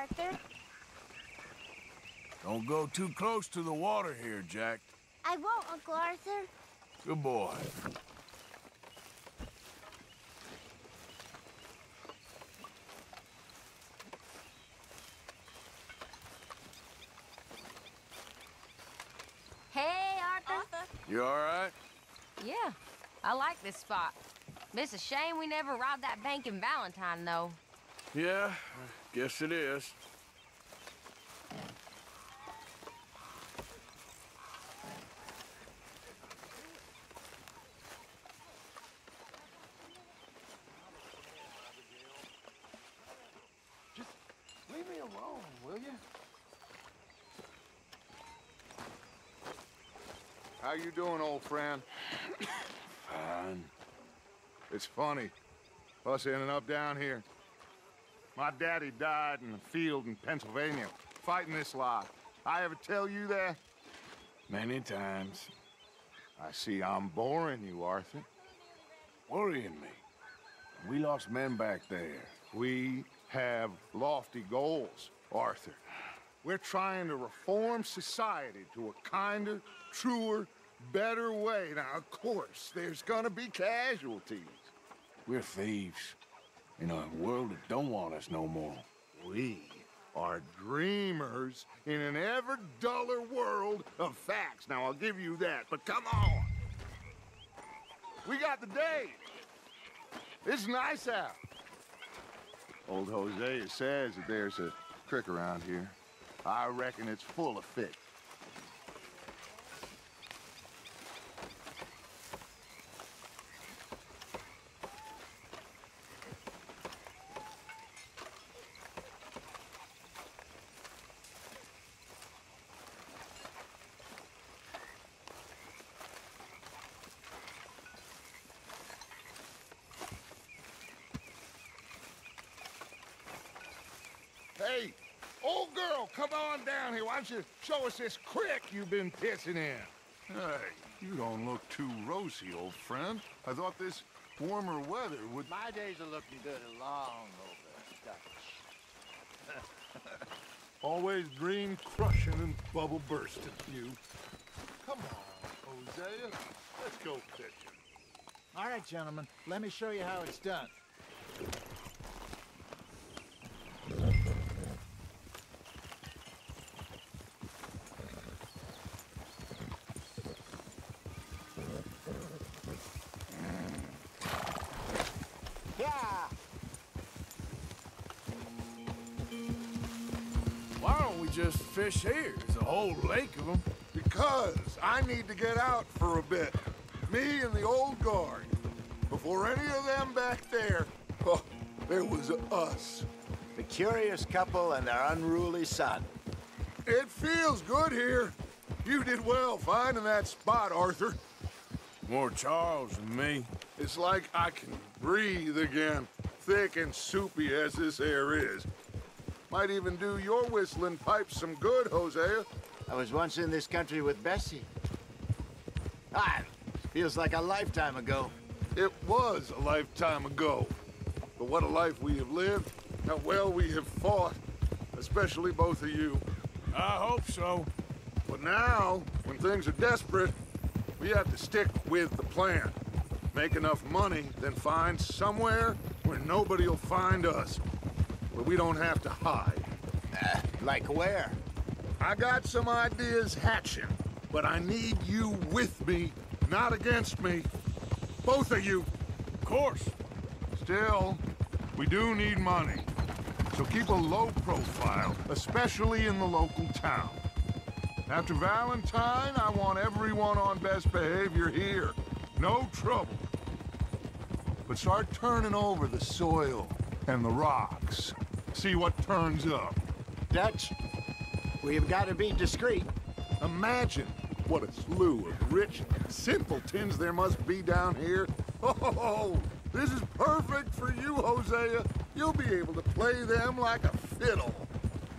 Arthur. Don't go too close to the water here, Jack. I won't, Uncle Arthur. Good boy. Hey, Arthur. You all right? Yeah, I like this spot. It's a shame we never robbed that bank in Valentine, though. Yeah, I guess it is. Just leave me alone, will you? How you doing, old friend? Fine. It's funny, us ending up down here. My daddy died in the field in Pennsylvania, fighting this lot. I ever tell you that? Many times. I see I'm boring you, Arthur. Worrying me. We lost men back there. We have lofty goals, Arthur. We're trying to reform society to a kinder, truer, better way. Now, of course, there's gonna be casualties. We're thieves. In a world that don't want us no more. We are dreamers in an ever duller world of facts. Now, I'll give you that, but come on. We got the day. It's nice out. Old Hosea says that there's a creek around here. I reckon it's full of fish. Hey, old girl, come on down here. Why don't you show us this creek you've been pissing in? Hey, you don't look too rosy, old friend. I thought this warmer weather would... My days are looking good along over Dutch. Always dream crushing and bubble bursting, you. Come on, Hosea. Let's go fishing. All right, gentlemen, let me show you how it's done. Why don't we just fish here? There's a whole lake of them. Because I need to get out for a bit. Me and the old guard. Before any of them back there, oh, there was us. The curious couple and their unruly son. It feels good here. You did well finding that spot, Arthur. More Charles than me. It's like I can breathe again, thick and soupy as this air is. Might even do your whistling pipes some good, Hosea. I was once in this country with Bessie. Feels like a lifetime ago. It was a lifetime ago. But what a life we have lived, how well we have fought, especially both of you. I hope so. But now, when things are desperate, we have to stick with the plan. Make enough money, then find somewhere where nobody will find us. Where we don't have to hide. Like where? I got some ideas hatching, but I need you with me, not against me. Both of you. Of course. Still, we do need money. So keep a low profile, especially in the local town. After Valentine, I want everyone on best behavior here. No trouble. But start turning over the soil and the rocks. See what turns up. Dutch, we've got to be discreet. Imagine what a slew of rich simpletons there must be down here. Oh, this is perfect for you, Hosea. You'll be able to play them like a fiddle.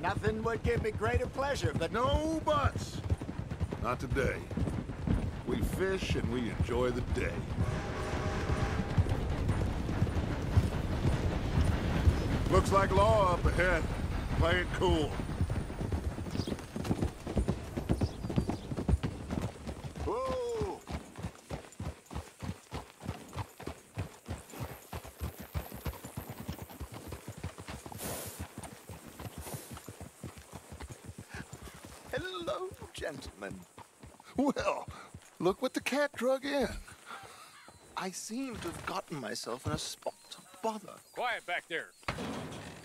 Nothing would give me greater pleasure, but... No buts. Not today. We fish and we enjoy the day. Looks like law up ahead. Play it cool. Whoa! Hello, gentlemen. Well, look what the cat drug in. I seem to have gotten myself in a spot of bother. Quiet back there.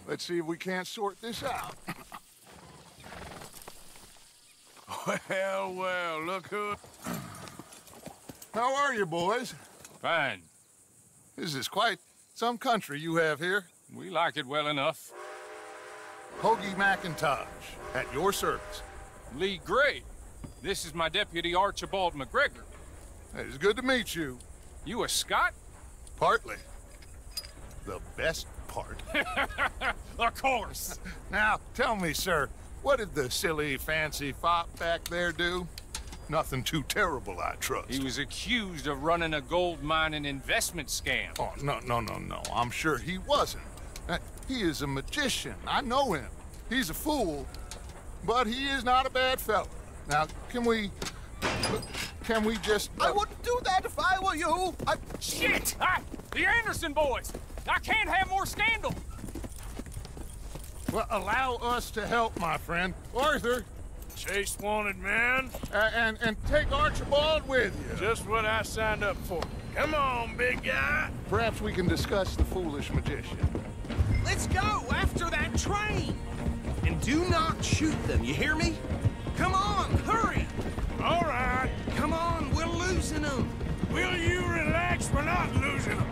Let's see if we can't sort this out. Well, well, look who... How are you, boys? Fine. This is quite some country you have here. We like it well enough. Hoagie McIntosh, at your service. Lee Gray. This is my deputy Archibald McGregor. It's good to meet you. You a Scot? Partly. The best part. Of course. Now, tell me, sir, what did the silly, fancy fop back there do? Nothing too terrible, I trust. He was accused of running a gold mining investment scam. Oh, no. I'm sure he wasn't. He is a magician. I know him. He's a fool, but he is not a bad fellow. Now, can we just... I wouldn't do that if I were you. Shit! The Anderson boys! I can't have more scandal! Well, allow us to help, my friend. Arthur, Chase wanted man. and take Archibald with you. Just what I signed up for. Come on, big guy. Perhaps we can discuss the foolish magician. Let's go after that train! And do not shoot them, you hear me? Come on, hurry! All right. Come on, we're losing them! Will you relax? We're not losing them.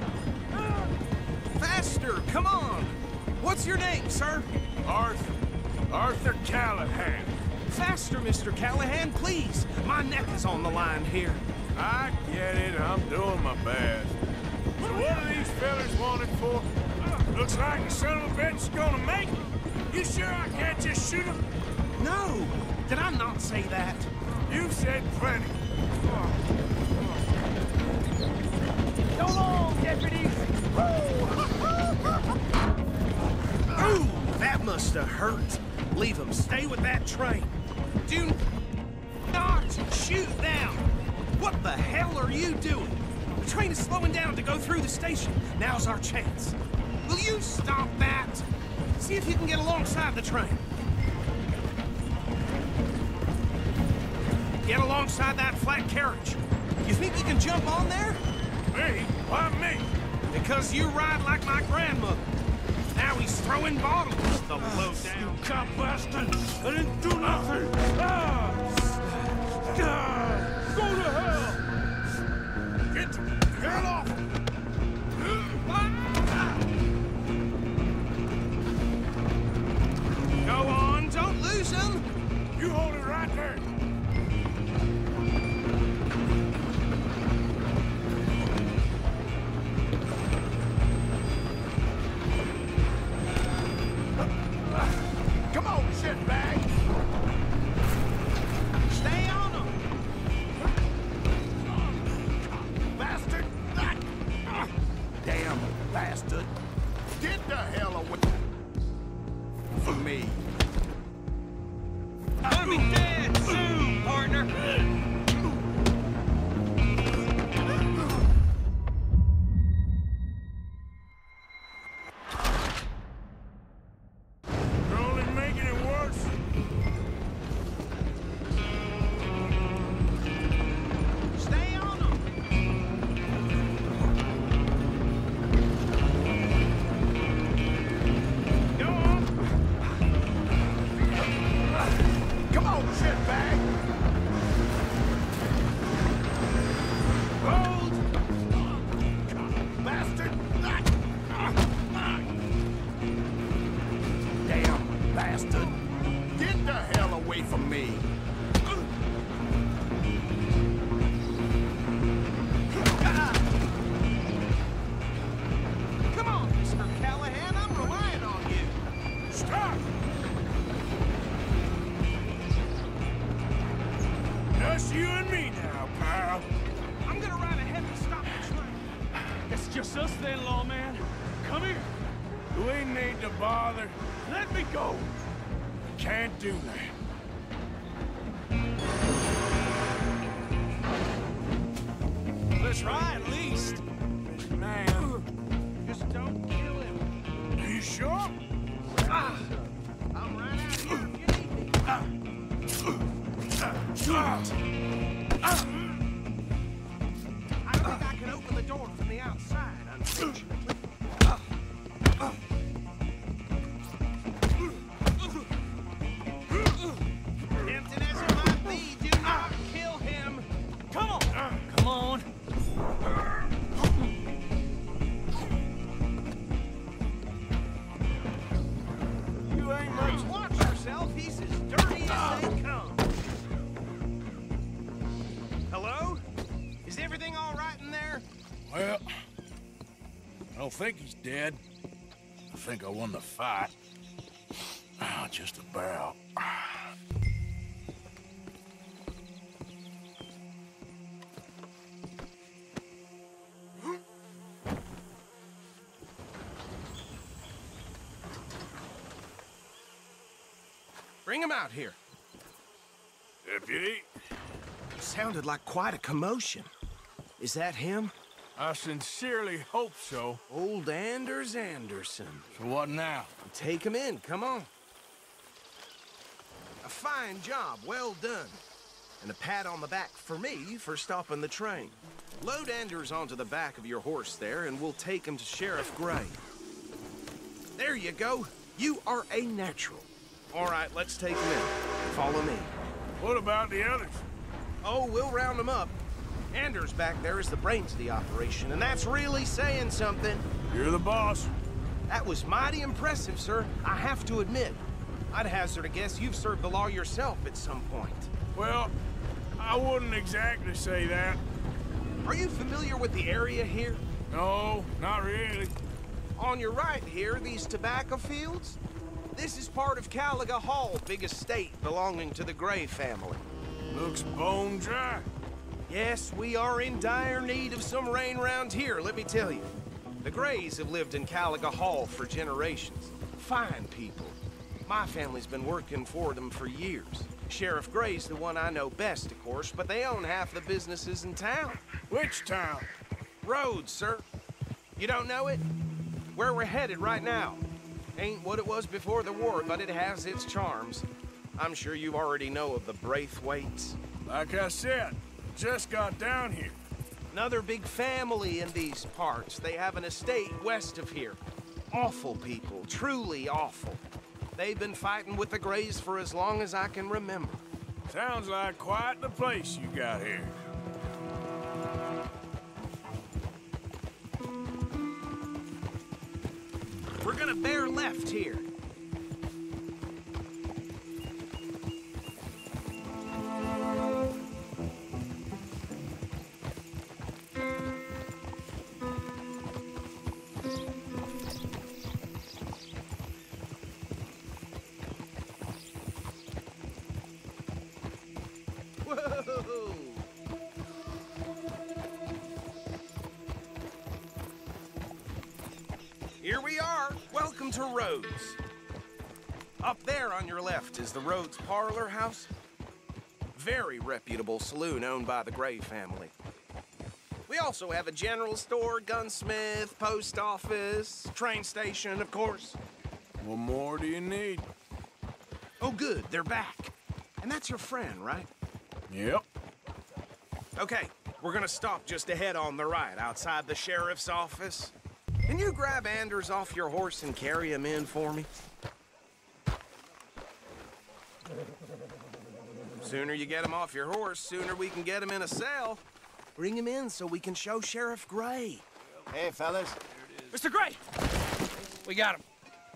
Faster, come on! What's your name, sir? Arthur Callahan. Faster, Mr. Callahan, please! My neck is on the line here. I get it. I'm doing my best. So what are these fellas wanted for? Looks like the son of a bitch is gonna make it. You sure I can't just shoot him? No! Did I not say that? You've said plenty. So long, deputies! Ooh, that must have hurt. Leave them. Stay with that train. Do not shoot them! What the hell are you doing? The train is slowing down to go through the station. Now's our chance. Will you stop that? See if you can get alongside the train. Get alongside that flat carriage. You think you can jump on there? Me? Why me? Because you ride like my grandmother. Now he's throwing bottles, the low-down. You cop bastard! I didn't do nothing! Go to hell! Get the hell off! Go on, don't lose him! You hold it right there! Come on, shitbag! Stay on him! Bastard! Damn bastard. Get the hell away For me. I'll be dead soon, partner! You're only making it worse. Stay on him! Go on! Come on, shitbag! Hold! Bastard! Damn bastard. Get the hell away! Away from me. Come on, Mr. Callahan, I'm relying on you. Stop! Just you and me now, pal. I'm gonna ride ahead and stop the train. It's just us then, lawman. Come here. We need to bother. Let me go. can't do that. Let's try at least. Man, Just don't kill him. are you sure? I'm right out here if you need me. I don't think I can open the door from the outside, unfortunately. Tempting as it might be, do not kill him. Come on. Come on. You ain't much. Watch yourself. He's as dirty as they come. Hello? Is everything all right in there? Well, I don't think he's dead. I think I won the fight. Just about. Bring him out here. Deputy, Sounded like quite a commotion. Is that him? I sincerely hope so. Old Anders Anderson. So what now? Take him in, come on. A fine job, well done. And a pat on the back for me for stopping the train. Load Anders onto the back of your horse there, and we'll take him to Sheriff Gray. There you go. You are a natural. All right, let's take him in. Follow me. What about the others? Oh, we'll round them up. Anders back there is the brains of the operation, and that's really saying something. You're the boss. That was mighty impressive, sir. I have to admit. I'd hazard a guess you've served the law yourself at some point. Well, I wouldn't exactly say that. Are you familiar with the area here? No, not really. On your right here, these tobacco fields? This is part of Caliga Hall, big estate belonging to the Gray family. Looks bone dry. Yes, we are in dire need of some rain round here, let me tell you. The Grays have lived in Caliga Hall for generations. Fine people. My family's been working for them for years. Sheriff Gray's the one I know best, of course, but they own half the businesses in town. Which town? Rhodes, sir. You don't know it? Where we're headed right now. Ain't what it was before the war, but it has its charms. I'm sure you already know of the Braithwaites. Like I said, just got down here. Another big family in these parts. They have an estate west of here. Awful people, truly awful. They've been fighting with the Grays for as long as I can remember. Sounds like quite the place you got here. We're gonna bear left here. Whoa! Here we are. Welcome to Rhodes. Up there on your left is the Rhodes Parlor House. Very reputable saloon owned by the Gray family. We also have a general store, gunsmith, post office, train station, of course. What more do you need? Oh, good, they're back. And that's your friend, right? Yep. Okay, we're gonna stop just ahead on the right, outside the sheriff's office. Can you grab Anders off your horse and carry him in for me? Sooner you get him off your horse, sooner we can get him in a cell. Bring him in so we can show Sheriff Gray. Hey, fellas. Mr. Gray! We got him.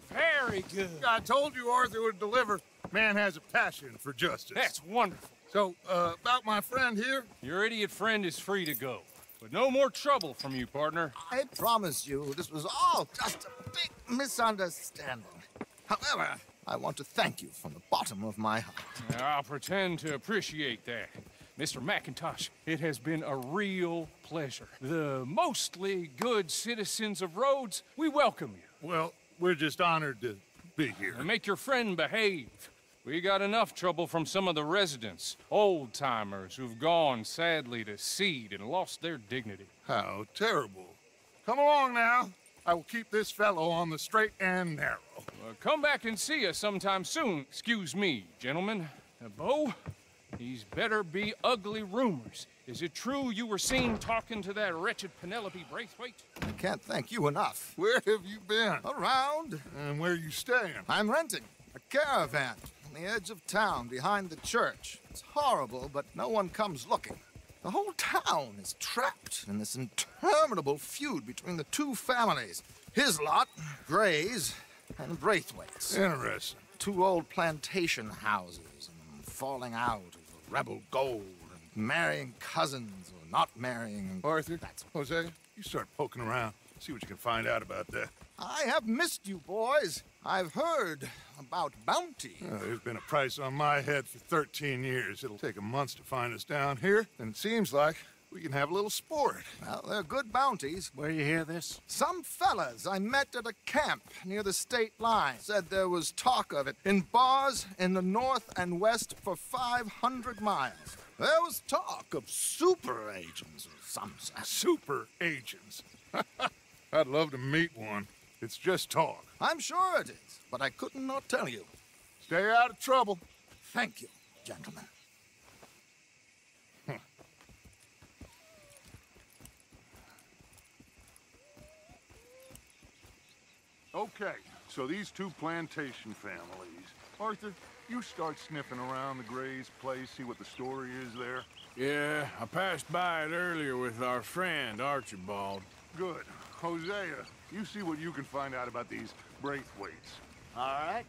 Very good. I told you Arthur would deliver. Man has a passion for justice. That's wonderful. So, about my friend here? Your idiot friend is free to go. But no more trouble from you, partner. I promise you, this was all just a big misunderstanding. However, I want to thank you from the bottom of my heart. I'll pretend to appreciate that. Mr. McIntosh, it has been a real pleasure. The mostly good citizens of Rhodes, we welcome you. Well, we're just honored to be here. And make your friend behave. We got enough trouble from some of the residents, old-timers who've gone, sadly, to seed and lost their dignity. How terrible. Come along now. I will keep this fellow on the straight and narrow. Come back and see us sometime soon. Excuse me, gentlemen. Bo, these better be ugly rumors. Is it true you were seen talking to that wretched Penelope Braithwaite? I can't thank you enough. Where have you been? Around. And where are you staying? I'm renting a caravan on the edge of town behind the church. It's horrible, but no one comes looking. The whole town is trapped in this interminable feud between the two families. His lot, Gray's, and Braithwaite's. Interesting. Two old plantation houses, and falling out over rebel gold, and marrying cousins or not marrying. Arthur, Jose, you start poking around. See what you can find out about that. I have missed you, boys. I've heard about bounty. There's been a price on my head for 13 years. It'll take 'em months to find us down here, and it seems like we can have a little sport. Well, they're good bounties. Where you hear this? Some fellas I met at a camp near the state line said there was talk of it in bars in the north and west for 500 miles. There was talk of super agents or some such. Super agents. I'd love to meet one. It's just talk. I'm sure it is, but I couldn't not tell you. Stay out of trouble. Thank you, gentlemen. Okay, so these two plantation families. Arthur, you start sniffing around the Gray's place, see what the story is there. Yeah, I passed by it earlier with our friend, Archibald. Good. Hosea, you see what you can find out about these Braithwaites. All right.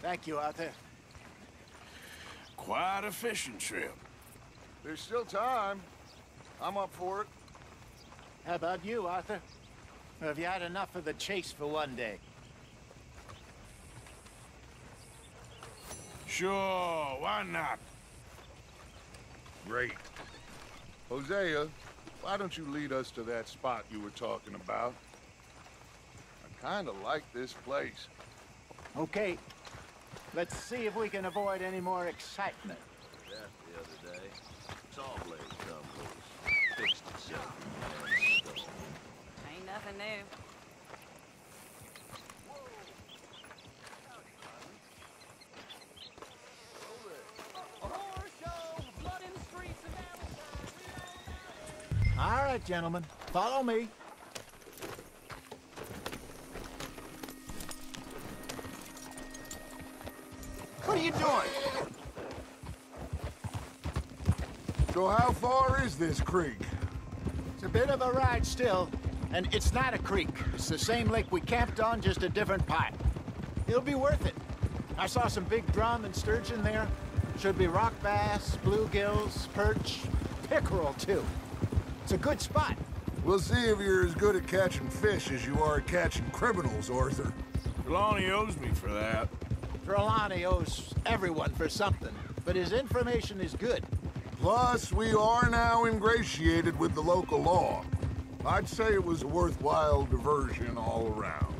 Thank you, Arthur. Quite a fishing trip. There's still time. I'm up for it. How about you, Arthur? Or have you had enough of the chase for one day? Sure, why not? Great. Hosea, why don't you lead us to that spot you were talking about? I kind of like this place. Okay. Let's see if we can avoid any more excitement. That the other day. Saw blade come loose. Fixed itself. Ain't nothing new. All right, gentlemen. Follow me. What are you doing? So how far is this creek? It's a bit of a ride still, and it's not a creek. It's the same lake we camped on, just a different part. It'll be worth it. I saw some big drum and sturgeon there. Should be rock bass, bluegills, perch, pickerel too. It's a good spot. We'll see if you're as good at catching fish as you are at catching criminals, Arthur. Trelawney owes me for that. Trelawney owes everyone for something, but his information is good. Plus, we are now ingratiated with the local law. I'd say it was a worthwhile diversion all around.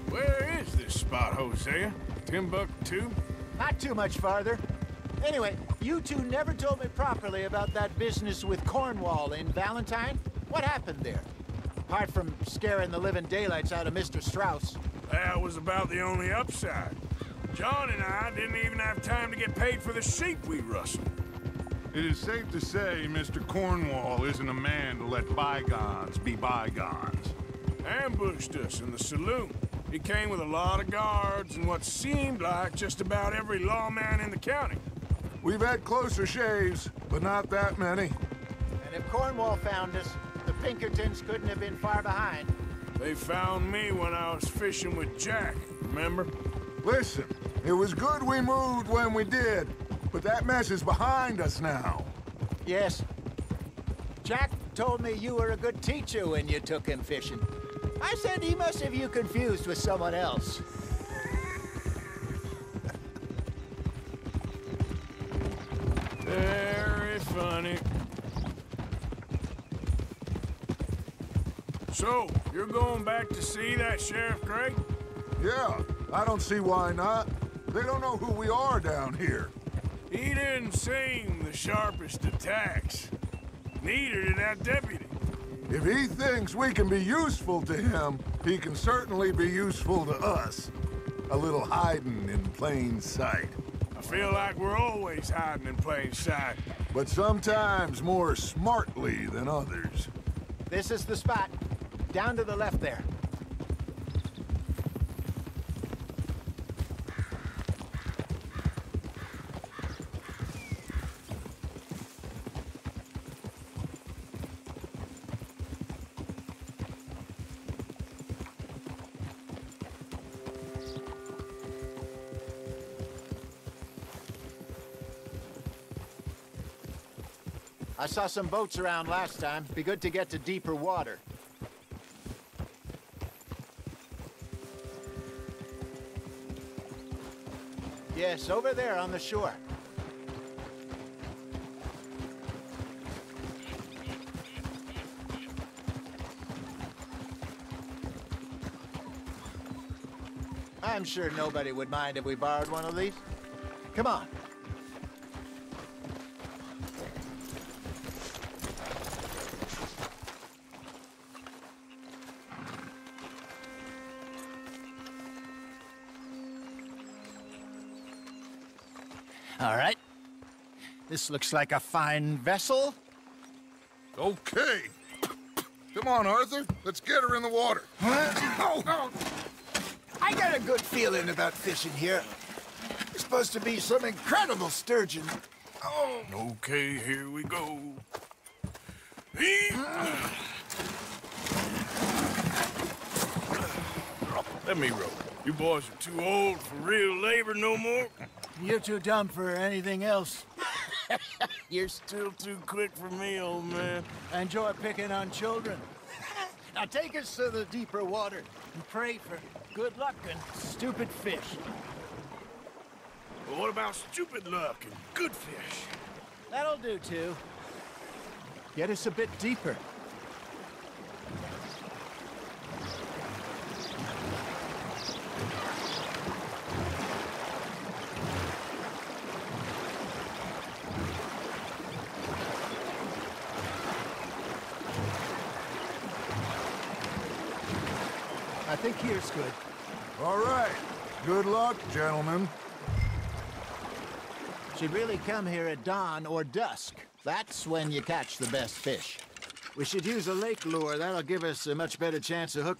Where is this spot, Hosea? Timbuktu? Not too much farther. Anyway, you two never told me properly about that business with Cornwall in Valentine. What happened there? Apart from scaring the living daylights out of Mr. Strauss. That was about the only upside. John and I didn't even have time to get paid for the sheep we rustled. It is safe to say Mr. Cornwall isn't a man to let bygones be bygones. Ambushed us in the saloon. He came with a lot of guards and what seemed like just about every lawman in the county. We've had closer shaves, but not that many. And if Cornwall found us, the Pinkertons couldn't have been far behind. They found me when I was fishing with Jack, remember? Listen, it was good we moved when we did, but that mess is behind us now. Yes. Jack told me you were a good teacher when you took him fishing. I said he must have you confused with someone else. Very funny. So, you're going back to see that Sheriff Craig? Yeah, I don't see why not. They don't know who we are down here. He didn't seem the sharpest attacks. Neither did that deputy. If he thinks we can be useful to him, he can certainly be useful to us. A little hiding in plain sight. I feel like we're always hiding in plain sight. But sometimes more smartly than others. This is the spot. Down to the left there. I saw some boats around last time. Be good to get to deeper water. Yes, over there on the shore. I'm sure nobody would mind if we borrowed one of these. Come on. All right. This looks like a fine vessel. Okay. Come on, Arthur. Let's get her in the water. Oh. I got a good feeling about fishing here. There's supposed to be some incredible sturgeon. Oh. Okay, here we go. Let me row. You boys are too old for real labor no more. You're too dumb for anything else. You're still too quick for me, old man. I enjoy picking on children. Now take us to the deeper water and pray for good luck and stupid fish. Well, what about stupid luck and good fish? That'll do, too. Get us a bit deeper. I think here's good. All right. Good luck, gentlemen. Should really come here at dawn or dusk. That's when you catch the best fish. We should use a lake lure. That'll give us a much better chance of hook.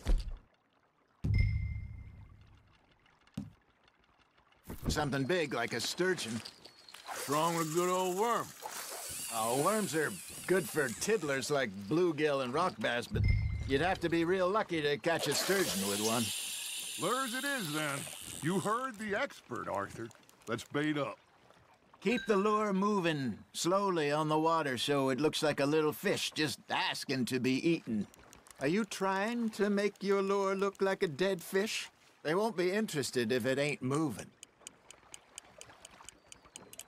Something big like a sturgeon. What's wrong with a good old worm? Oh, worms are good for tiddlers like bluegill and rock bass, but you'd have to be real lucky to catch a sturgeon with one. Lures it is, then. You heard the expert, Arthur. Let's bait up. Keep the lure moving slowly on the water so it looks like a little fish just asking to be eaten. Are you trying to make your lure look like a dead fish? They won't be interested if it ain't moving.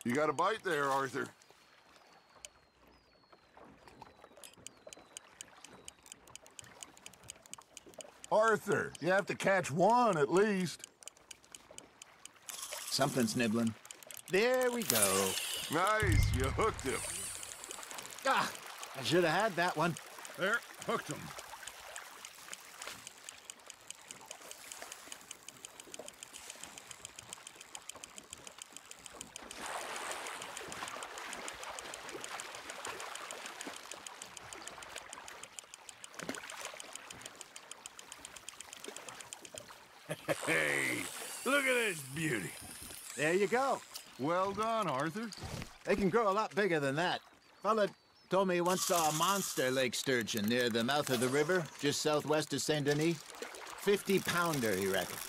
You got a bite there, Arthur. Arthur, you have to catch one at least. Something's nibbling. There we go. Nice, you hooked him. Ah, I should have had that one. There, hooked him. Hey, look at this beauty. There you go. Well done, Arthur. They can grow a lot bigger than that. Fella told me he once saw a monster lake sturgeon near the mouth of the river, just southwest of Saint Denis. 50-pounder, he reckoned.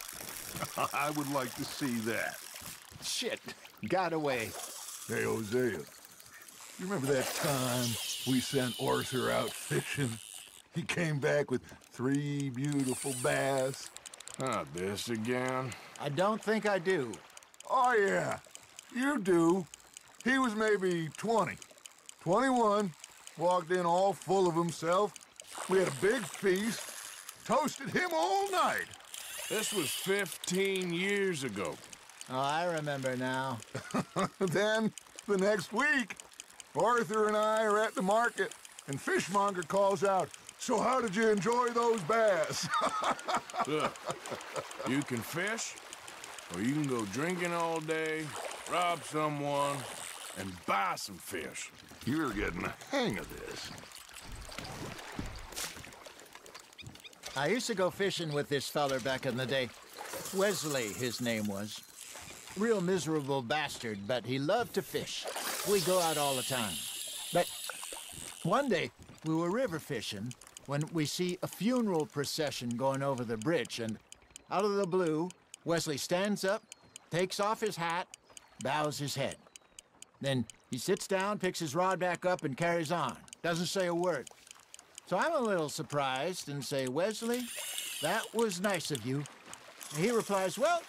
I would like to see that. Shit, got away. Hey, Hosea, you remember that time we sent Arthur out fishing? He came back with 3 beautiful bass. Not this again. I don't think I do. Oh, yeah, you do. He was maybe 20, 21, walked in all full of himself. We had a big feast, toasted him all night. This was 15 years ago. Oh, I remember now. Then, the next week, Arthur and I are at the market, and Fishmonger calls out, "So how did you enjoy those bass?" Look, you can fish, or you can go drinking all day, rob someone, and buy some fish. You're getting the hang of this. I used to go fishing with this feller back in the day. Wesley, his name was. Real miserable bastard, but he loved to fish. We go out all the time. But one day, we were river fishing when we see a funeral procession going over the bridge, and out of the blue, Wesley stands up, takes off his hat, bows his head. Then he sits down, picks his rod back up, and carries on. Doesn't say a word. So I'm a little surprised and say, "Wesley, that was nice of you." And he replies, "Well,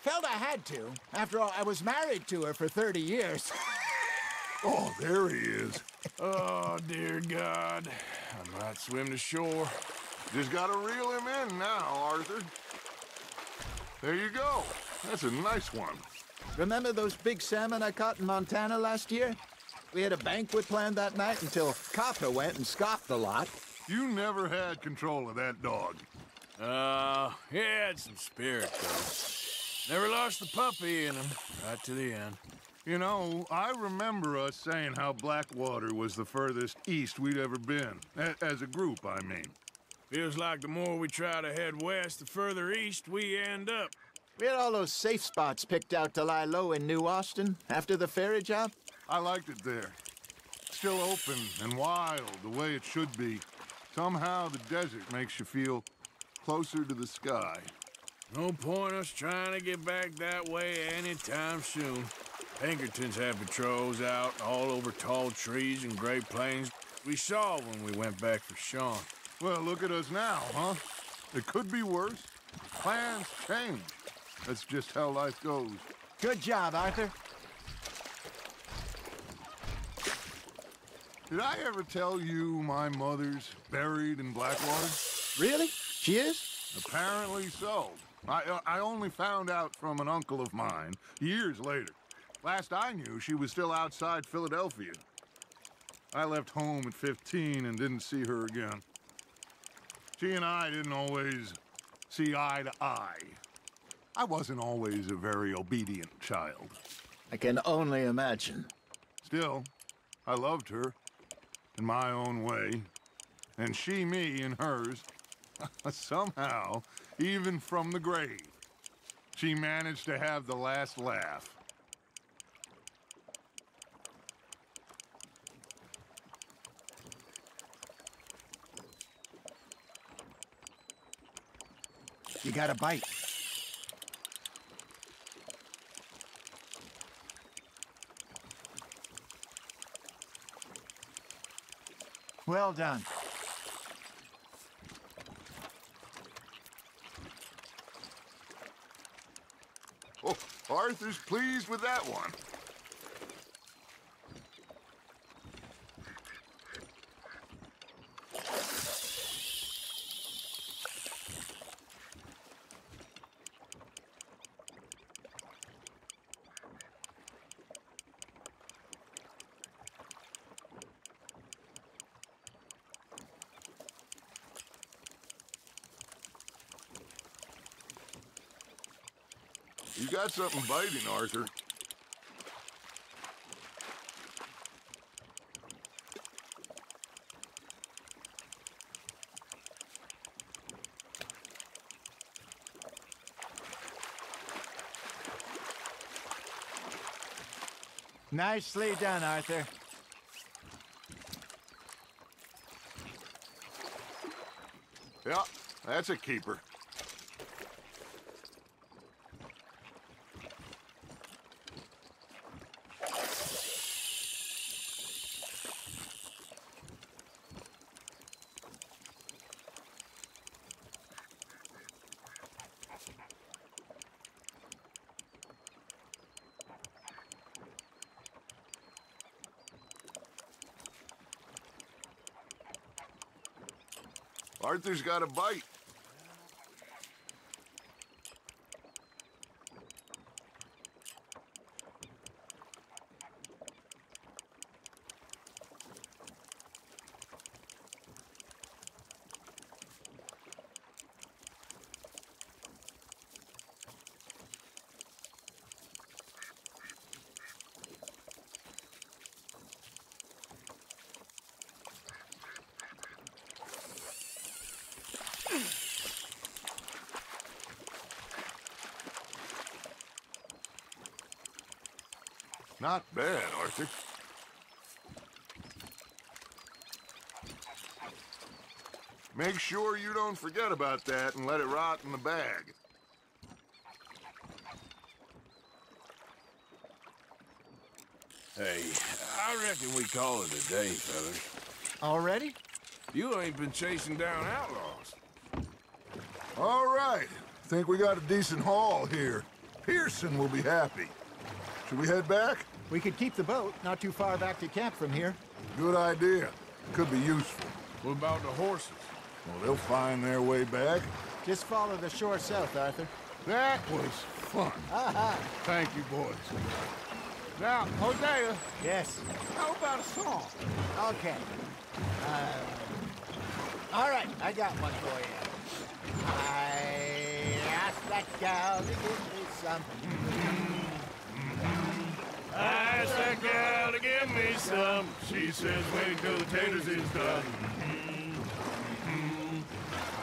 felt I had to. After all, I was married to her for 30 years. Oh, there he is. Oh, dear God. I might swim to shore. Just gotta reel him in now, Arthur. There you go. That's a nice one. Remember those big salmon I caught in Montana last year? We had a banquet planned that night until Copper went and scoffed a lot. You never had control of that dog. He had some spirit, though. Never lost the puppy in him, right to the end. You know, I remember us saying how Blackwater was the furthest east we'd ever been. As a group, I mean. Feels like the more we try to head west, the further east we end up. We had all those safe spots picked out to lie low in New Austin after the ferry job. I liked it there. Still open and wild, the way it should be. Somehow the desert makes you feel closer to the sky. No point us trying to get back that way anytime soon. Pinkertons have patrols out all over tall trees and Great Plains. We saw when we went back for Sean. Well, look at us now, huh? It could be worse. Plans change. That's just how life goes. Good job, Arthur. Did I ever tell you my mother's buried in Blackwater? Really? She is? Apparently so. I only found out from an uncle of mine years later. Last I knew, she was still outside Philadelphia. I left home at 15 and didn't see her again. She and I didn't always see eye to eye. I wasn't always a very obedient child. I can only imagine. Still, I loved her in my own way, and she me in hers. Somehow, even from the grave, she managed to have the last laugh. You got a bite. Well done. Oh, Arthur's pleased with that one. You got something biting, Arthur. Nicely done, Arthur. Yeah, that's a keeper. Arthur's got a bite. Not bad, Arthur. Make sure you don't forget about that and let it rot in the bag. Hey, I reckon we call it a day, fellas. Already? You ain't been chasing down outlaws. All right. Think we got a decent haul here. Pearson will be happy. Should we head back? We could keep the boat not too far back to camp from here. Good idea. Could be useful. What about the horses? Well, they'll find their way back. Just follow the shore south, Arthur. That was fun. Thank you, boys. Now, Hosea, Yes. how about a song? Okay. All right, I got one for you. I asked that gal to give me some. I asked that gal to give me some. She says, wait till the taters is done.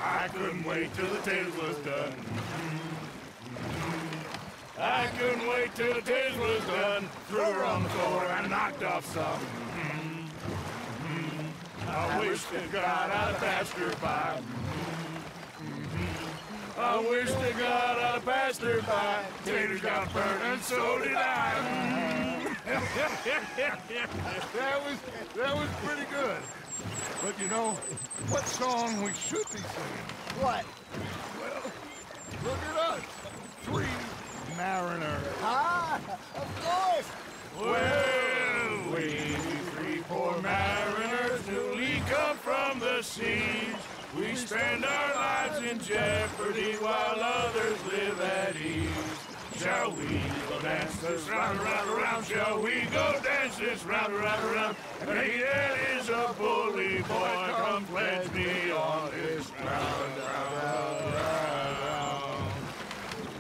I couldn't wait till the taters was done. I couldn't wait till the taters was done. Threw her on the floor and knocked off some. I wish to God I'd have passed her by. I wish to God I'd have passed her by. Taters got burnt and so did I. That was pretty good. But you know, what song we should be singing? What? Well, look at us. 3 mariners. Ah, of course. Well, we 3 poor mariners newly come from the seas. We spend our lives in jeopardy while others live at ease. Shall we go dance this round, around, around? Shall we go dance this round, around, around? And he that is a bully boy, come pledge me on this ground, round.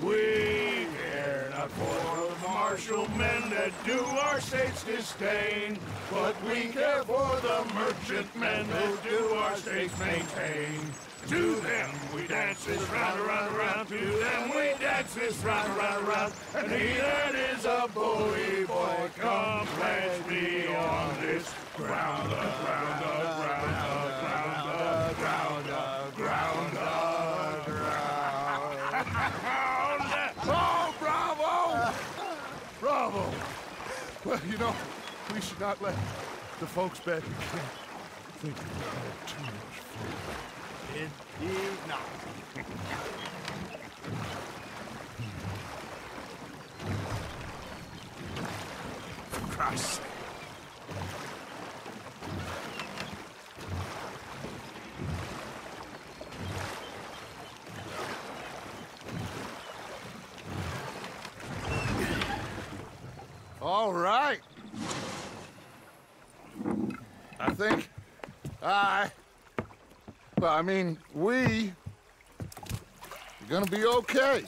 We care not for the martial men that do our states disdain, but we care for the merchant men who do our states maintain. To them we dance this round, around, around. To them we dance this round, around, around. And he that is a bully boy, come pledge me on this ground, ground, ground, ground, ground, ground, ground. Oh, bravo! Bravo! Well, you know, we should not let the folks back in camp think we had too much fun. Indeed not. For Christ's sake. All right. I think we're gonna be okay.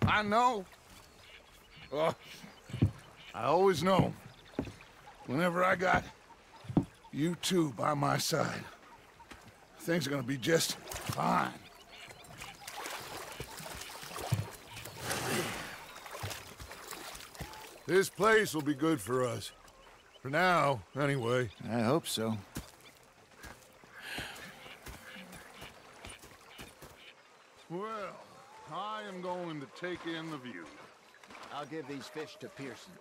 I know. Oh, I always know. Whenever I got you two by my side, things are gonna be just fine. This place will be good for us. For now, anyway. I hope so. Well, I am going to take in the view. I'll give these fish to Pearson.